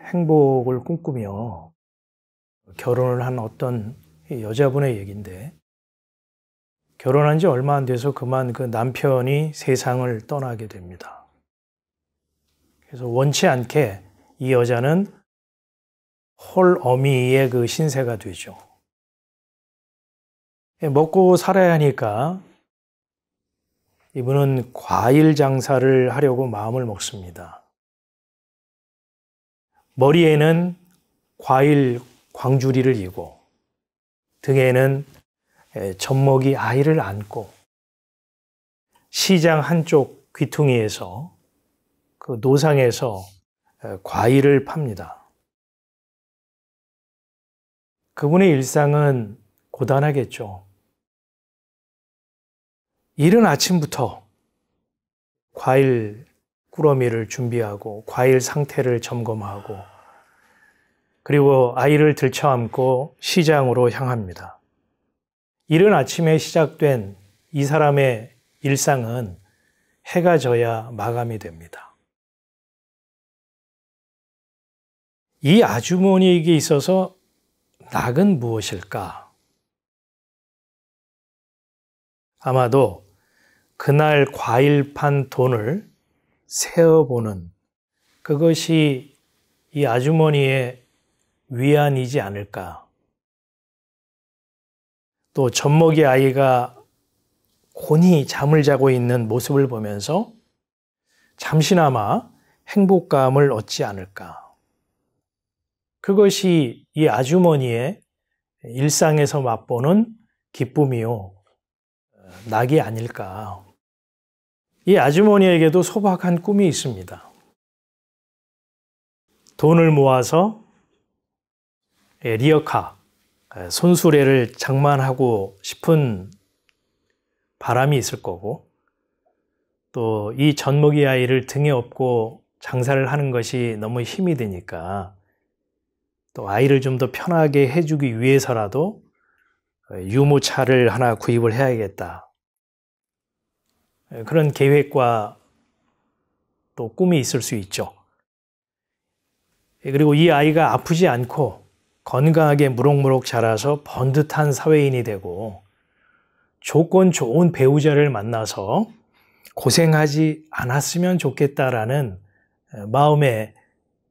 행복을 꿈꾸며 결혼을 한 어떤 여자분의 얘기인데, 결혼한 지 얼마 안 돼서 그만 그 남편이 세상을 떠나게 됩니다. 그래서 원치 않게 이 여자는 홀어미의 그 신세가 되죠. 먹고 살아야 하니까 이분은 과일 장사를 하려고 마음을 먹습니다. 머리에는 과일 광주리를 이고 등에는 젖먹이 아이를 안고 시장 한쪽 귀퉁이에서 그 노상에서 과일을 팝니다. 그분의 일상은 고단하겠죠. 이른 아침부터 과일 꾸러미를 준비하고 과일 상태를 점검하고 그리고 아이를 들쳐안고 시장으로 향합니다. 이른 아침에 시작된 이 사람의 일상은 해가 져야 마감이 됩니다. 이 아주머니에게 있어서 낙은 무엇일까? 아마도 그날 과일 판 돈을 세어보는 그것이 이 아주머니의 위안이지 않을까. 또 젖먹이 아이가 곤히 잠을 자고 있는 모습을 보면서 잠시나마 행복감을 얻지 않을까. 그것이 이 아주머니의 일상에서 맛보는 기쁨이요, 낙이 아닐까. 이 아주머니에게도 소박한 꿈이 있습니다. 돈을 모아서 리어카, 손수레를 장만하고 싶은 바람이 있을 거고, 또 이 젖먹이 아이를 등에 업고 장사를 하는 것이 너무 힘이 드니까 또 아이를 좀 더 편하게 해주기 위해서라도 유모차를 하나 구입을 해야겠다. 그런 계획과 또 꿈이 있을 수 있죠. 그리고 이 아이가 아프지 않고 건강하게 무럭무럭 자라서 번듯한 사회인이 되고 조건 좋은 배우자를 만나서 고생하지 않았으면 좋겠다라는 마음의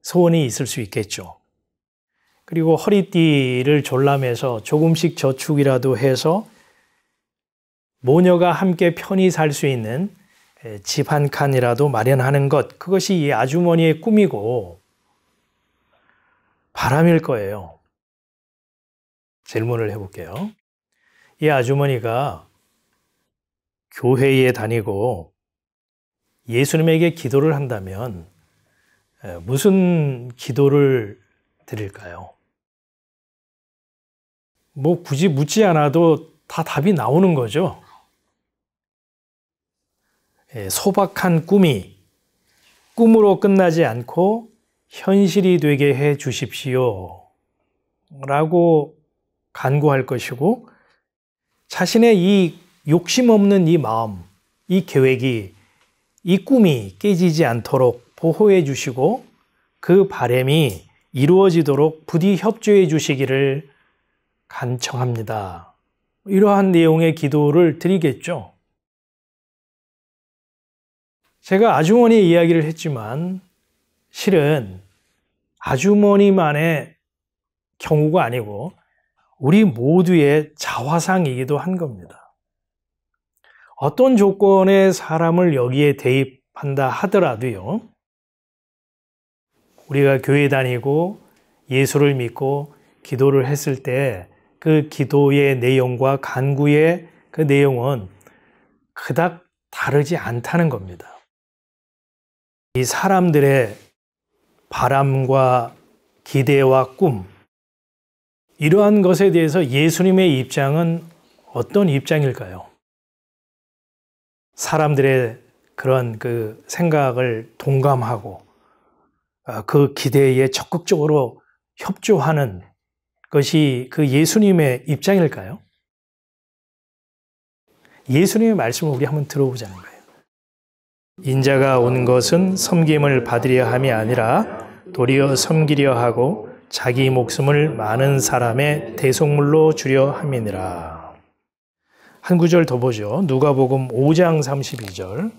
소원이 있을 수 있겠죠. 그리고 허리띠를 졸라매서 조금씩 저축이라도 해서 모녀가 함께 편히 살 수 있는 집 한 칸이라도 마련하는 것, 그것이 이 아주머니의 꿈이고 바람일 거예요. 질문을 해볼게요. 이 아주머니가 교회에 다니고 예수님에게 기도를 한다면 무슨 기도를 드릴까요? 뭐 굳이 묻지 않아도 다 답이 나오는 거죠. 소박한 꿈이 꿈으로 끝나지 않고 현실이 되게 해 주십시오 라고 간구할 것이고, 자신의 이 욕심 없는 이 마음, 이 계획이, 이 꿈이 깨지지 않도록 보호해 주시고 그 바람이 이루어지도록 부디 협조해 주시기를 간청합니다. 이러한 내용의 기도를 드리겠죠. 제가 아주머니의 이야기를 했지만 실은 아주머니만의 경우가 아니고 우리 모두의 자화상이기도 한 겁니다. 어떤 조건의 사람을 여기에 대입한다 하더라도요, 우리가 교회 다니고 예수를 믿고 기도를 했을 때 그 기도의 내용과 간구의 그 내용은 그닥 다르지 않다는 겁니다. 이 사람들의 바람과 기대와 꿈, 이러한 것에 대해서 예수님의 입장은 어떤 입장일까요? 사람들의 그런 그 생각을 동감하고 그 기대에 적극적으로 협조하는 것이 그 예수님의 입장일까요? 예수님의 말씀을 우리 한번 들어보자는 거예요. 인자가 온 것은 섬김을 받으려 함이 아니라 도리어 섬기려 하고 자기 목숨을 많은 사람의 대속물로 주려 함이니라. 한 구절 더 보죠. 누가복음 5장 32절.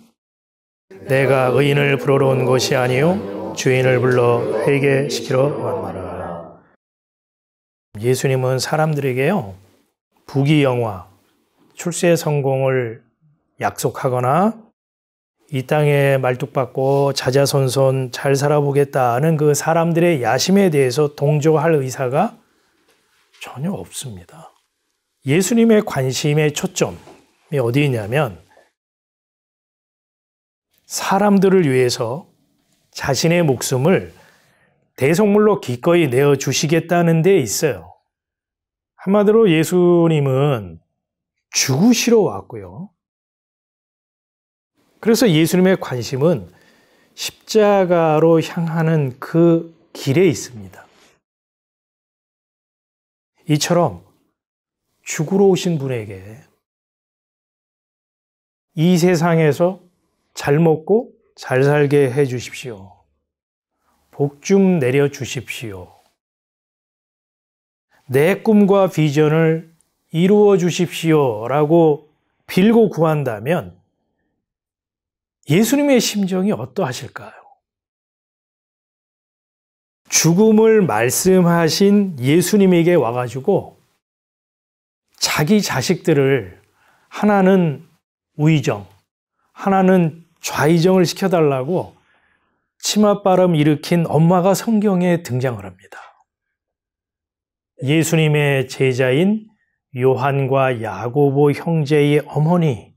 내가 의인을 부르러 온 것이 아니요 죄인을 불러 회개시키러 왔노라. 예수님은 사람들에게요, 부귀영화, 출세 성공을 약속하거나 이 땅에 말뚝박고 자자손손 잘 살아보겠다는 그 사람들의 야심에 대해서 동조할 의사가 전혀 없습니다. 예수님의 관심의 초점이 어디 있냐면 사람들을 위해서 자신의 목숨을 대속물로 기꺼이 내어주시겠다는 데 있어요. 한마디로 예수님은 죽으시러 왔고요. 그래서 예수님의 관심은 십자가로 향하는 그 길에 있습니다. 이처럼 죽으러 오신 분에게 이 세상에서 잘 먹고 잘 살게 해 주십시오. 복 좀 내려 주십시오. 내 꿈과 비전을 이루어 주십시오. 라고 빌고 구한다면 예수님의 심정이 어떠하실까요? 죽음을 말씀하신 예수님에게 와가지고 자기 자식들을 하나는 우의정, 하나는 좌의정을 시켜달라고 치맛바람 일으킨 엄마가 성경에 등장을 합니다. 예수님의 제자인 요한과 야고보 형제의 어머니,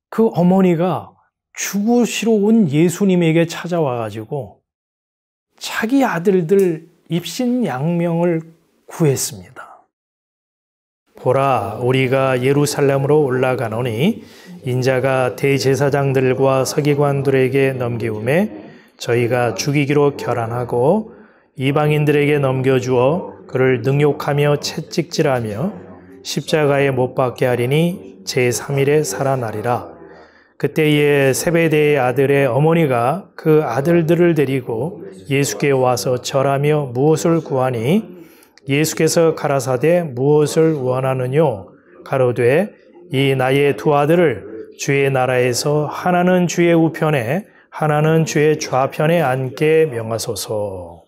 그 어머니가 죽으시러 온 예수님에게 찾아와가지고 자기 아들들 입신양명을 구했습니다. 보라, 우리가 예루살렘으로 올라가노니 인자가 대제사장들과 서기관들에게 넘기움에 저희가 죽이기로 결안하고 이방인들에게 넘겨주어 그를 능욕하며 채찍질하며 십자가에 못 박게 하리니 제3일에 살아나리라. 그때에 세베대의 아들의 어머니가 그 아들들을 데리고 예수께 와서 절하며 무엇을 구하니 예수께서 가라사대 무엇을 원하느뇨? 가로되 이 나의 두 아들을 주의 나라에서 하나는 주의 우편에 하나는 주의 좌편에 앉게 명하소서.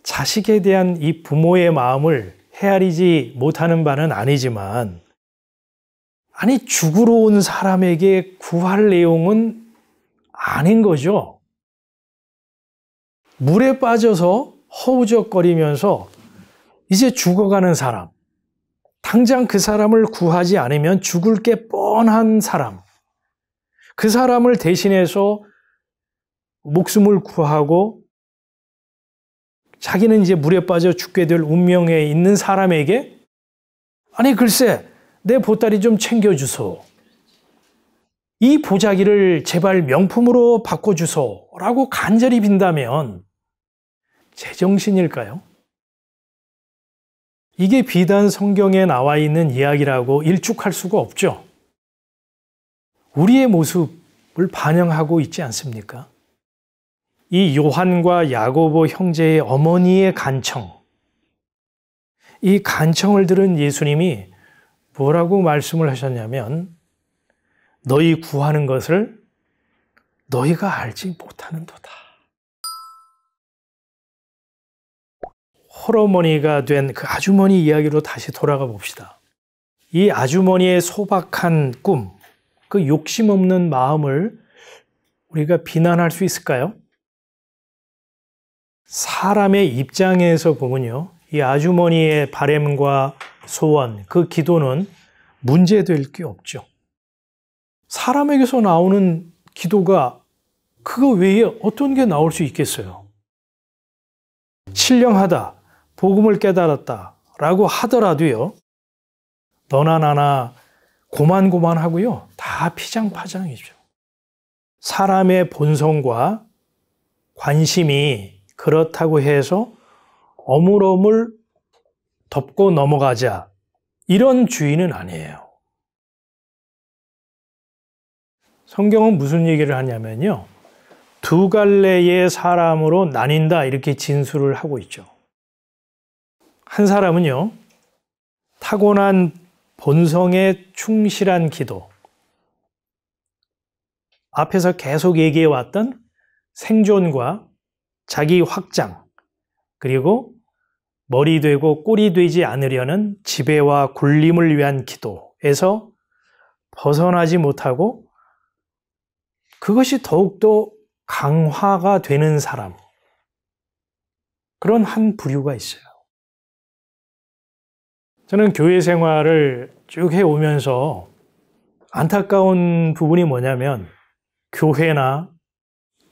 자식에 대한 이 부모의 마음을 헤아리지 못하는 바는 아니지만 아니 죽으러 온 사람에게 구할 내용은 아닌 거죠. 물에 빠져서 허우적거리면서 이제 죽어가는 사람, 당장 그 사람을 구하지 않으면 죽을 게 뻔한 사람, 그 사람을 대신해서 목숨을 구하고 자기는 이제 물에 빠져 죽게 될 운명에 있는 사람에게 아니 글쎄 내 보따리 좀 챙겨주소. 이 보자기를 제발 명품으로 바꿔주소. 라고 간절히 빈다면 제정신일까요? 이게 비단 성경에 나와 있는 이야기라고 일축할 수가 없죠. 우리의 모습을 반영하고 있지 않습니까? 이 요한과 야고보 형제의 어머니의 간청, 이 간청을 들은 예수님이 뭐라고 말씀을 하셨냐면 너희 구하는 것을 너희가 알지 못하는도다. 홀어머니가 된 그 아주머니 이야기로 다시 돌아가 봅시다. 이 아주머니의 소박한 꿈, 그 욕심 없는 마음을 우리가 비난할 수 있을까요? 사람의 입장에서 보면요, 이 아주머니의 바램과 소원, 그 기도는 문제될 게 없죠. 사람에게서 나오는 기도가 그거 외에 어떤 게 나올 수 있겠어요? 신령하다, 복음을 깨달았다 라고 하더라도요, 너나 나나 고만고만하고요, 다 피장파장이죠. 사람의 본성과 관심이 그렇다고 해서 어물어물 덮고 넘어가자, 이런 주의는 아니에요. 성경은 무슨 얘기를 하냐면요, 두 갈래의 사람으로 나뉜다 이렇게 진술을 하고 있죠. 한 사람은요, 타고난 본성에 충실한 기도, 앞에서 계속 얘기해 왔던 생존과 자기 확장, 그리고 머리 되고 꼴이 되지 않으려는 지배와 굴림을 위한 기도에서 벗어나지 못하고 그것이 더욱더 강화가 되는 사람, 그런 한 부류가 있어요. 저는 교회 생활을 쭉 해오면서 안타까운 부분이 뭐냐면 교회나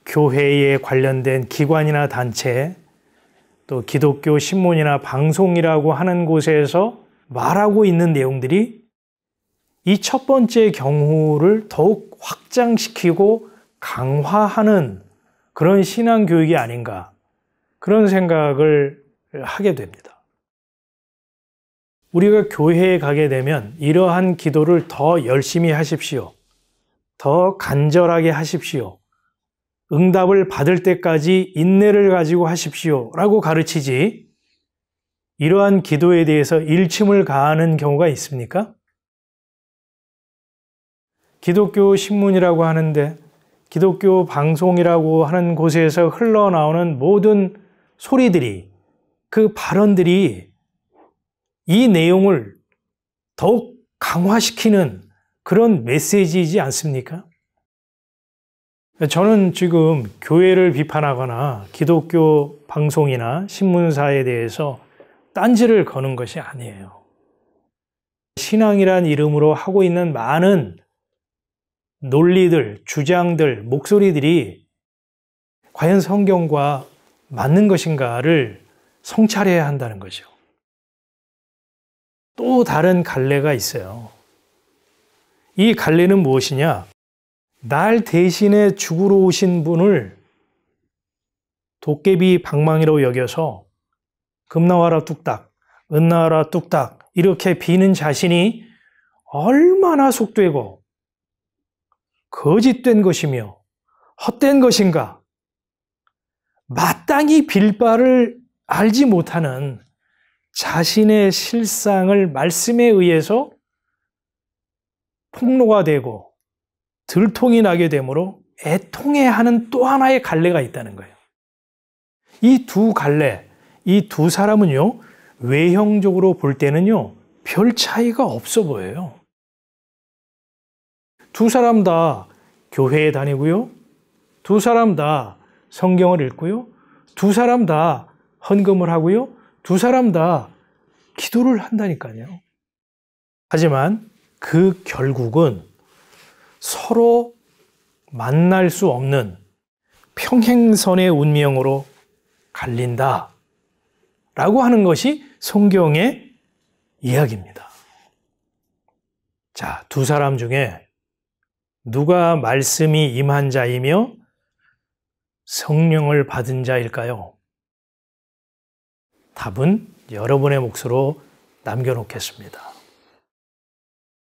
교회에 관련된 기관이나 단체, 또 기독교 신문이나 방송이라고 하는 곳에서 말하고 있는 내용들이 이 첫 번째 경우를 더욱 확장시키고 강화하는 그런 신앙교육이 아닌가, 그런 생각을 하게 됩니다. 우리가 교회에 가게 되면 이러한 기도를 더 열심히 하십시오. 더 간절하게 하십시오. 응답을 받을 때까지 인내를 가지고 하십시오. 라고 가르치지, 이러한 기도에 대해서 일침을 가하는 경우가 있습니까? 기독교 신문이라고 하는데, 기독교 방송이라고 하는 곳에서 흘러나오는 모든 소리들이, 그 발언들이 이 내용을 더욱 강화시키는 그런 메시지이지 않습니까? 저는 지금 교회를 비판하거나 기독교 방송이나 신문사에 대해서 딴지를 거는 것이 아니에요. 신앙이란 이름으로 하고 있는 많은 논리들, 주장들, 목소리들이 과연 성경과 맞는 것인가를 성찰해야 한다는 거죠. 또 다른 갈래가 있어요. 이 갈래는 무엇이냐? 날 대신에 죽으러 오신 분을 도깨비 방망이로 여겨서 금 나와라 뚝딱, 은 나와라 뚝딱 이렇게 비는 자신이 얼마나 속되고 거짓된 것이며 헛된 것인가, 마땅히 빌 바를 알지 못하는 자신의 실상을 말씀에 의해서 폭로가 되고 들통이 나게 되므로 애통해하는 또 하나의 갈래가 있다는 거예요. 이 두 갈래, 이 두 사람은요, 외형적으로 볼 때는요, 별 차이가 없어 보여요. 두 사람 다 교회에 다니고요, 두 사람 다 성경을 읽고요, 두 사람 다 헌금을 하고요, 두 사람 다 기도를 한다니까요. 하지만 그 결국은 서로 만날 수 없는 평행선의 운명으로 갈린다 라고 하는 것이 성경의 이야기입니다. 자, 두 사람 중에 누가 말씀이 임한 자이며 성령을 받은 자일까요? 답은 여러분의 몫으로 남겨놓겠습니다.